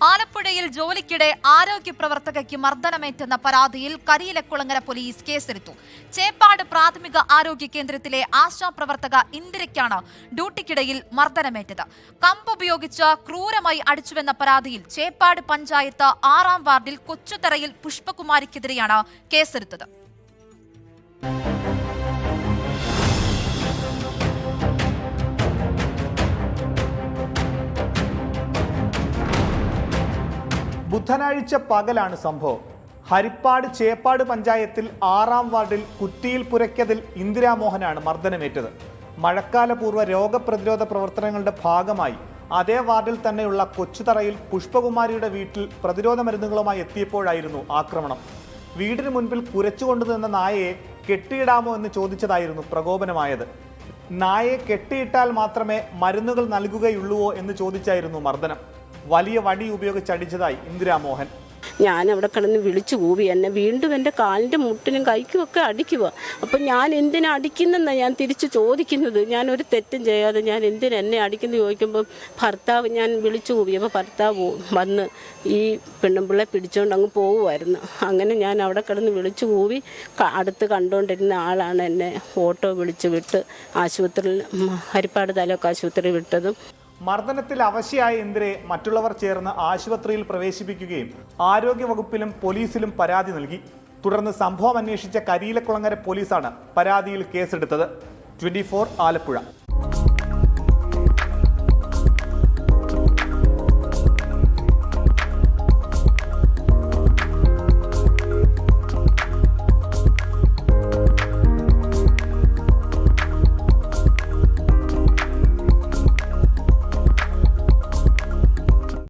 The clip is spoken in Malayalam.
ആലപ്പുഴയിൽ ജോലിക്കിടെ ആരോഗ്യ പ്രവർത്തകയ്ക്ക് മർദ്ദനമേറ്റെന്ന പരാതിയിൽ കരിയിലക്കുളങ്ങര പോലീസ് കേസെടുത്തു. ചേപ്പാട് പ്രാഥമിക ആരോഗ്യ കേന്ദ്രത്തിലെ ആശാപ്രവർത്തക ഇന്ദിരയ്ക്കാണ് ഡ്യൂട്ടിക്കിടയിൽ മർദ്ദനമേറ്റത്. കമ്പുപയോഗിച്ച് ക്രൂരമായി അടിച്ചുവെന്ന പരാതിയിൽ ചേപ്പാട് പഞ്ചായത്ത് 6-ാം വാർഡിൽ കൊച്ചുതറയിൽ പുഷ്പകുമാരിക്കെതിരെയാണ് കേസെടുത്തത്. ബുധനാഴ്ച പകലാണ് സംഭവം. ഹരിപ്പാട് ചേപ്പാട് പഞ്ചായത്തിൽ 6-ാം വാർഡിൽ കുറ്റിയിൽ പുരയ്ക്കതിൽ ഇന്ദിരാമോഹനാണ് മർദ്ദനമേറ്റത്. മഴക്കാലപൂർവ്വ രോഗപ്രതിരോധ പ്രവർത്തനങ്ങളുടെ ഭാഗമായി അതേ വാർഡിൽ തന്നെയുള്ള കൊച്ചുതറയിൽ പുഷ്പകുമാരിയുടെ വീട്ടിൽ പ്രതിരോധ മരുന്നുകളുമായി എത്തിയപ്പോഴായിരുന്നു ആക്രമണം. വീടിന് മുൻപിൽ കുരച്ചുകൊണ്ടുനിന്ന നായയെ കെട്ടിയിടാമോ എന്ന് ചോദിച്ചതായിരുന്നു പ്രകോപനമായത്. നായയെ കെട്ടിയിട്ടാൽ മാത്രമേ മരുന്നുകൾ നൽകുകയുള്ളൂവോ എന്ന് ചോദിച്ചായിരുന്നു മർദ്ദനം. വലിയ വടി ഉപയോഗിച്ചടിച്ചതായി ഇന്ദിരാമോഹൻ. ഞാൻ അവിടെ കിടന്ന് വിളിച്ചു കൂവി. എന്നെ വീണ്ടും എൻ്റെ കാലിൻ്റെ മുട്ടിനും കൈക്കുമൊക്കെ അടിക്കുക. അപ്പം ഞാൻ എന്തിനാ അടിക്കുന്നെന്നാണ് ഞാൻ തിരിച്ച് ചോദിക്കുന്നത്. ഞാനൊരു തെറ്റും ചെയ്യാതെ ഞാൻ എന്തിനാ എന്നെ അടിക്കുന്നു ചോദിക്കുമ്പം ഭർത്താവ്, ഞാൻ വിളിച്ചു കൂവിയപ്പോൾ ഭർത്താവ് വന്ന് ഈ പെണ്ണുമ്പിള്ളെ പിടിച്ചുകൊണ്ട് അങ്ങ് പോകുമായിരുന്നു. അങ്ങനെ ഞാൻ അവിടെ കിടന്ന് വിളിച്ചു കൂവി. അടുത്ത് കണ്ടുകൊണ്ടിരുന്ന ആളാണ് എന്നെ ഓട്ടോ വിളിച്ച് വിട്ട് ആശുപത്രിയിൽ, ഹരിപ്പാട് താലൂക്ക് ആശുപത്രിയിൽ വിട്ടതും. മർദ്ദനത്തിൽ അവശയായ ഇന്ദിരയെ മറ്റുള്ളവർ ചേർന്ന് ആശുപത്രിയിൽ പ്രവേശിപ്പിക്കുകയും ആരോഗ്യവകുപ്പിലും പോലീസിലും പരാതി നൽകി. തുടർന്ന് സംഭവം അന്വേഷിച്ച കരിയിലക്കുളങ്ങര പോലീസാണ് പരാതിയിൽ കേസെടുത്തത്. 24 ആലപ്പുഴ.